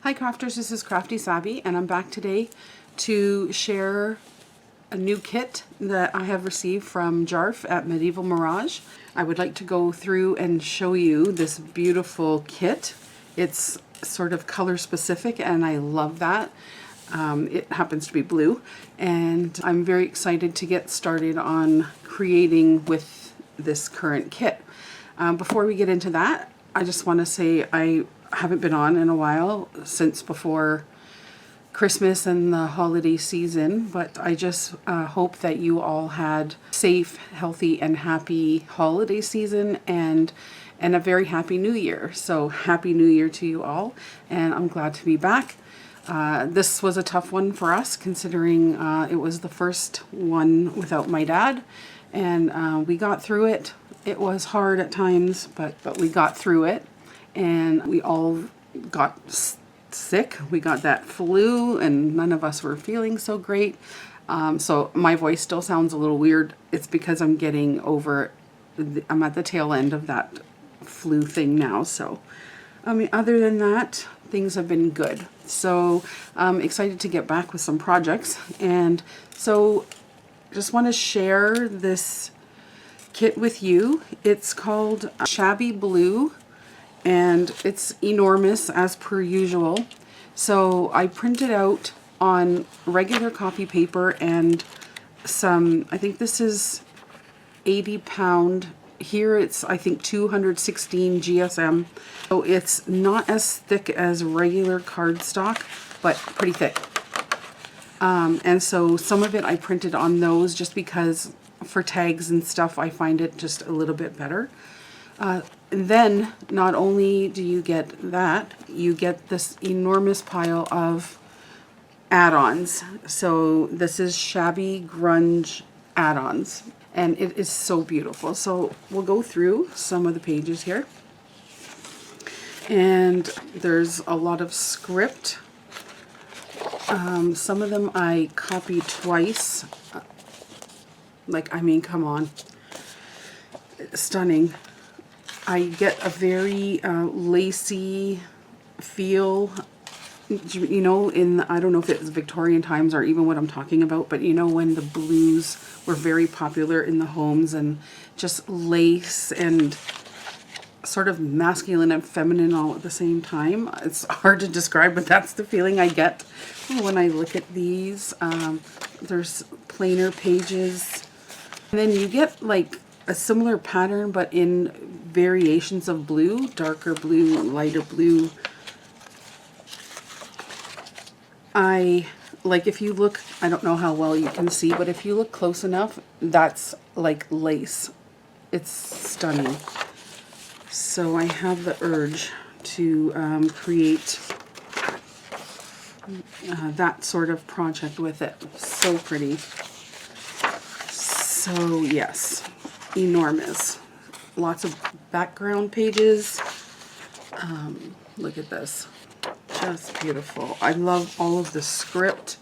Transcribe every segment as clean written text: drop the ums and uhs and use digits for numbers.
Hi crafters, this is Crafty Shabby and I'm back today to share a new kit that I have received from Jarf at Medieval Mirage. I would like to go through and show you this beautiful kit. It's sort of color specific and I love that. It happens to be blue and I'm very excited to get started on creating with this current kit. Before we get into that, I just want to say I haven't been on in a while since before Christmas and the holiday season, but I just hope that you all had safe, healthy, and happy holiday season and a very happy new year. So happy new year to you all, and I'm glad to be back. This was a tough one for us considering it was the first one without my dad, and we got through it. It was hard at times, but we got through it. And we all got sick. We got that flu and none of us were feeling so great. So my voice still sounds a little weird. It's because I'm getting over, I'm at the tail end of that flu thing now. So, I mean, other than that, things have been good. So I'm excited to get back with some projects. And so just want to share this kit with you. It's called Shabby Blue. And it's enormous as per usual. So I printed out on regular copy paper and some, I think this is 80 pound. Here it's, I think, 216 GSM. So it's not as thick as regular cardstock, but pretty thick. And so some of it I printed on those just because for tags and stuff I find it just a little bit better. And then not only do you get that, you get this enormous pile of add-ons. So this is Shabby Grunge add-ons and it is so beautiful. So we'll go through some of the pages here. And there's a lot of script. Some of them I copied twice. Like, I mean, come on. Stunning. I get a very lacy feel, you know, I don't know if it's Victorian times or even what I'm talking about, but you know when the blues were very popular in the homes and just lace and sort of masculine and feminine all at the same time. It's hard to describe, but that's the feeling I get when I look at these. There's plainer pages. And then you get like a similar pattern, but in variations of blue, darker blue, lighter blue. Like if you look, I don't know how well you can see, but if you look close enough, that's like lace. It's stunning. So I have the urge to create that sort of project with it. So pretty. So yes. Enormous. Lots of background pages. Look at this. Just beautiful. I love all of the script.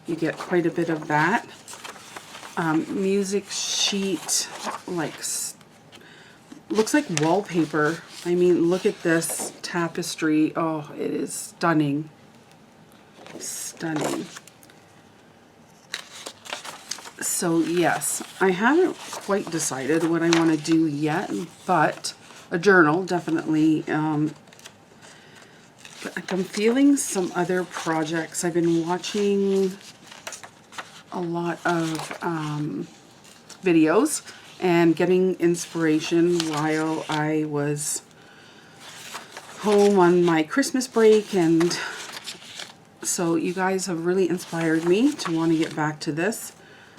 You get quite a bit of that. Music sheet, like, looks like wallpaper. I mean, look at this tapestry. Oh, it is stunning. Stunning. So yes, I haven't quite decided what I want to do yet, but a journal definitely. But I'm feeling some other projects. I've been watching a lot of videos and getting inspiration while I was home on my Christmas break, and so you guys have really inspired me to want to get back to this.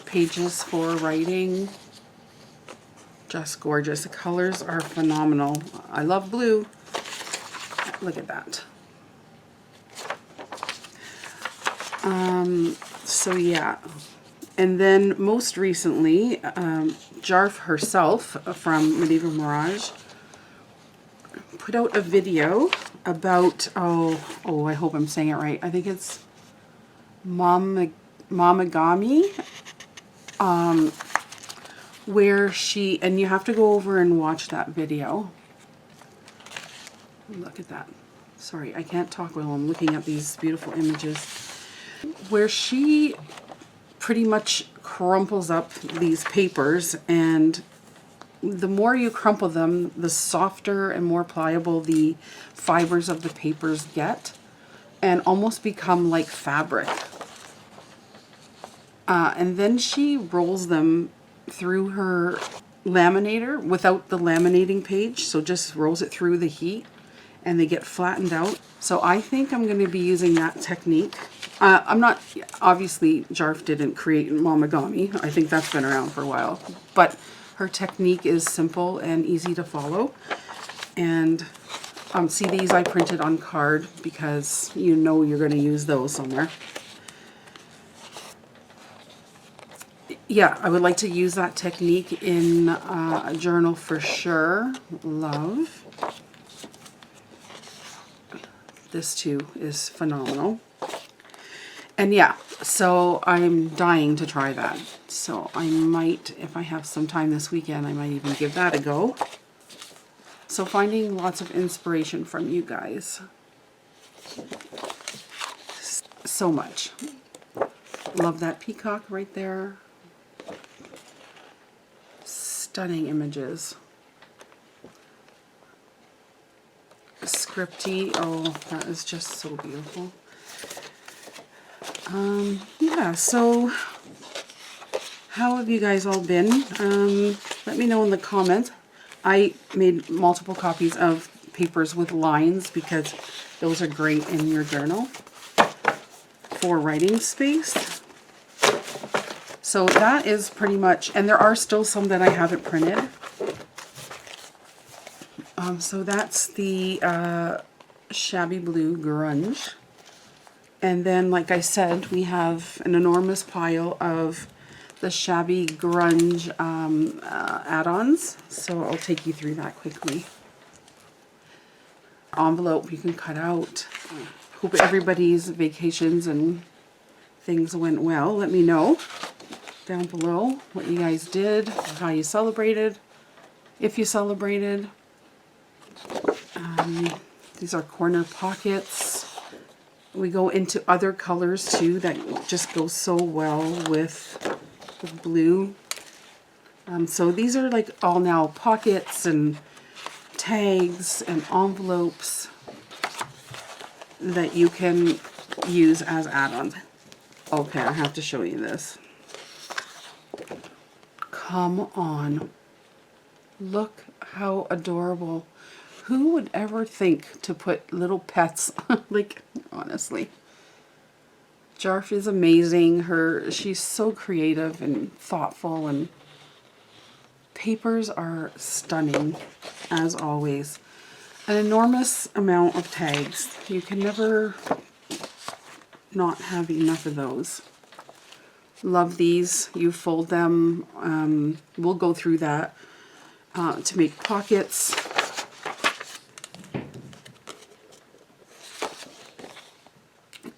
Pages for writing, just gorgeous. The colors are phenomenal. I love blue. Look at that. So yeah, and then most recently, Jarf herself from Medieval Mirage put out a video about, I hope I'm saying it right. I think it's Momagami. Where she, and you have to go over and watch that video. Look at that. Sorry, I can't talk while I'm looking at these beautiful images. Where she pretty much crumples up these papers, and the more you crumple them, the softer and more pliable the fibers of the papers get and almost become like fabric. And then she rolls them through her laminator without the laminating page, so just rolls it through the heat and they get flattened out. So I think I'm going to be using that technique. I'm not, obviously Jarf didn't create Momigami. I think that's been around for a while. But her technique is simple and easy to follow. And see, these I printed on card because you know you're going to use those somewhere. Yeah, I would like to use that technique in a journal for sure. Love. This too is phenomenal. And yeah, so I'm dying to try that. So I might, if I have some time this weekend, I might even give that a go. So finding lots of inspiration from you guys. So much. Love that peacock right there. Stunning images. Scripty. Oh, that is just so beautiful. Yeah, so how have you guys all been? Let me know in the comments. I made multiple copies of papers with lines because those are great in your journal for writing space. So that is pretty much, and there are still some that I haven't printed. So that's the Shabby Blue Grunge. And then, like I said, we have an enormous pile of the Shabby Grunge add-ons. So I'll take you through that quickly. Envelope you can cut out. Hope everybody's vacations and things went well. Let me know down below what you guys did, how you celebrated, if you celebrated. These are corner pockets. We go into other colors too that just go so well with the blue. So these are like all now pockets and tags and envelopes that you can use as add-ons. Okay, I have to show you this. Come on. Look how adorable. Who would ever think to put little pets, like, honestly. Jarf is amazing. She's so creative and thoughtful, and papers are stunning, as always. An enormous amount of tags. You can never not have enough of those. Love these. You fold them. We'll go through that to make pockets.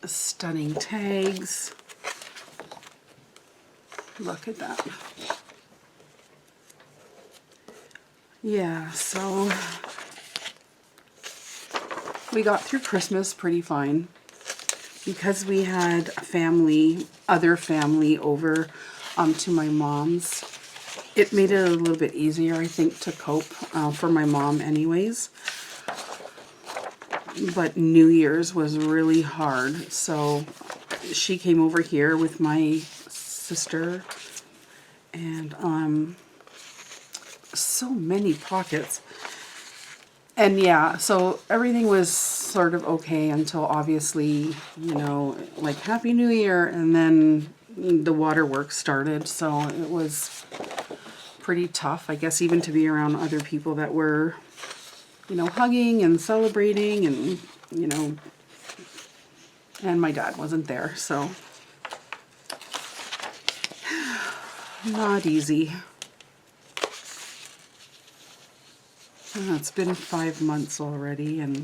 Stunning tags. Look at that. Yeah, so we got through Christmas pretty fine because we had other family over to my mom's. It made it a little bit easier, I think, to cope for my mom anyways. But New Year's was really hard, so she came over here with my sister, and so many pockets. And yeah, so everything was sort of okay until obviously, you know, like Happy New Year, and then the waterworks started, so it was pretty tough, I guess, even to be around other people that were, you know, hugging and celebrating, and, you know, and my dad wasn't there, so not easy. It's been 5 months already, and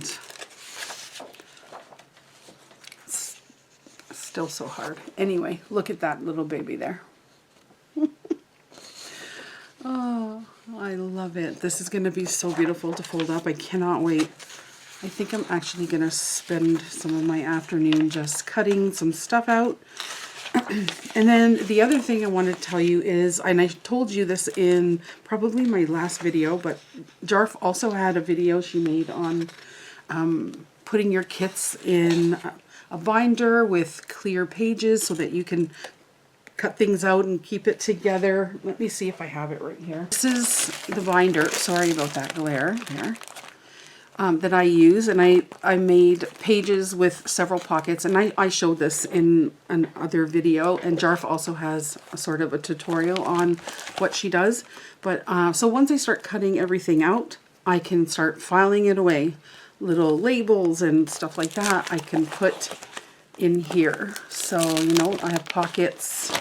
it's still so hard. Anyway, look at that little baby there. Oh, I love it. This is going to be so beautiful to fold up. I cannot wait. I think I'm actually going to spend some of my afternoon just cutting some stuff out. And then the other thing I want to tell you is, and I told you this in probably my last video, but Jarf also had a video she made on putting your kits in a binder with clear pages so that you can cut things out and keep it together. Let me see if I have it right here. This is the binder. Sorry about that glare there. That I use, and I made pages with several pockets, and I showed this in another video, and Jarf also has a sort of a tutorial on what she does. But so once I start cutting everything out, I can start filing it away. Little labels and stuff like that I can put in here. So, you know, I have pockets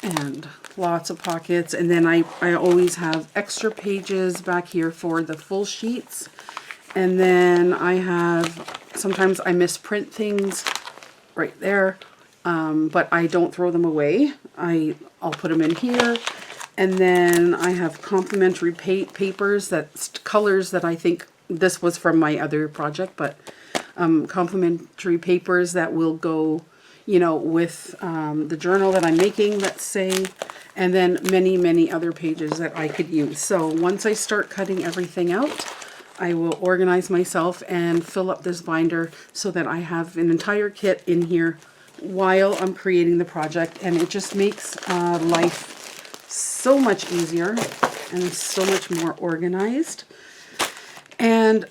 and lots of pockets, and then I always have extra pages back here for the full sheets. And then I have, sometimes I misprint things right there, but I don't throw them away. I'll put them in here. And then I have complimentary papers, that's colors that I think, this was from my other project, but complimentary papers that will go, you know, with the journal that I'm making, let's say, and then many, many other pages that I could use. So once I start cutting everything out, I will organize myself and fill up this binder so that I have an entire kit in here while I'm creating the project, and it just makes life so much easier and so much more organized. And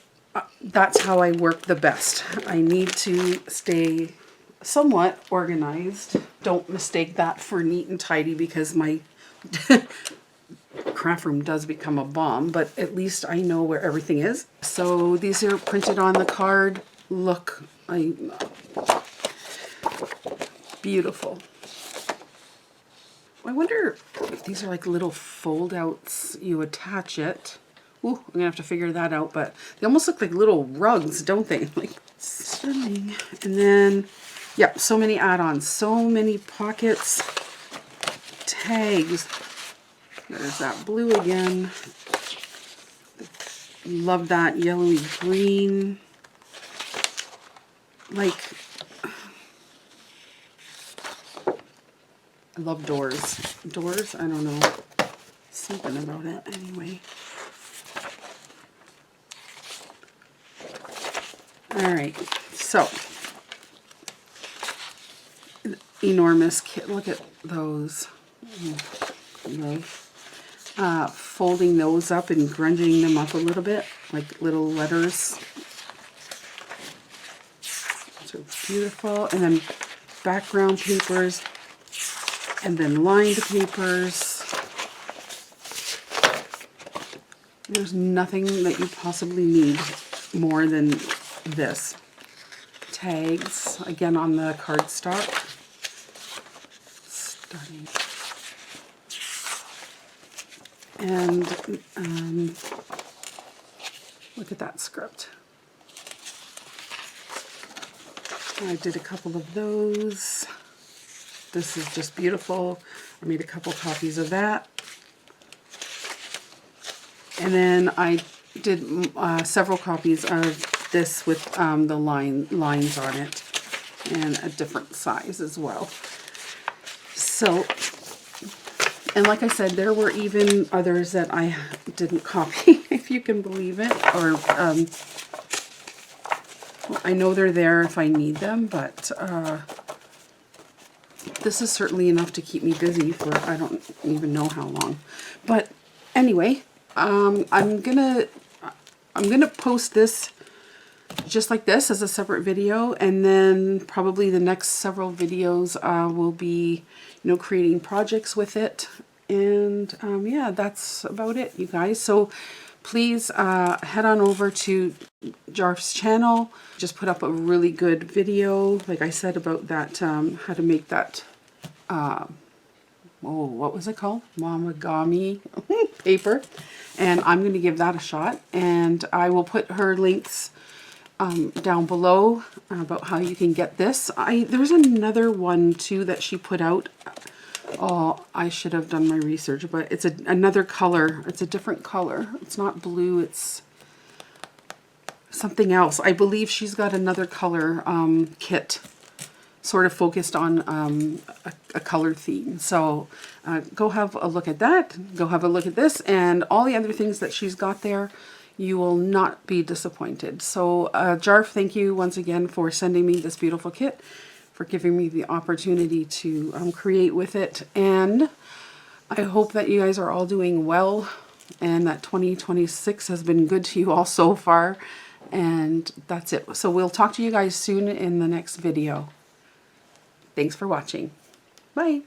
that's how I work the best. I need to stay somewhat organized. Don't mistake that for neat and tidy, because my craft room does become a bomb, but at least I know where everything is. So these are printed on the card. Look, beautiful. I wonder if these are like little fold outs. You attach it. Ooh, I'm gonna have to figure that out, but they almost look like little rugs, don't they? Like stunning. And then, yeah, so many add-ons, so many pockets, tags. There's that blue again. Love that yellowy green. Like, I love doors. Doors, I don't know. Something about it anyway. Alright, so enormous kit. Look at those. Folding those up and grunging them up a little bit, like little letters. So beautiful. And then background papers, and then lined papers. There's nothing that you possibly need more than this. Tags, again on the cardstock. Stunning. And look at that script. I did a couple of those. This is just beautiful. I made a couple copies of that. And then I did several copies of this with the lines on it, and a different size as well. So, and like I said, there were even others that I didn't copy, if you can believe it. Or well, I know they're there if I need them, but this is certainly enough to keep me busy for I don't even know how long. But anyway, I'm gonna post this just like this as a separate video, and then probably the next several videos will be, you know, creating projects with it. And yeah, that's about it, you guys. So please head on over to Jarf's channel. Just put up a really good video, like I said, about that how to make that oh, what was it called? Mamagami paper. And I'm going to give that a shot, and I will put her links down below about how you can get this. There's another one too that she put out. Oh, I should have done my research, but it's another color. It's a different color. It's not blue, it's something else. I believe she's got another color kit sort of focused on a color theme. So go have a look at that. Go have a look at this and all the other things that she's got there. You will not be disappointed. So Jarf, thank you once again for sending me this beautiful kit, for giving me the opportunity to create with it. And I hope that you guys are all doing well and that 2026 has been good to you all so far. And that's it. So we'll talk to you guys soon in the next video. Thanks for watching. Bye.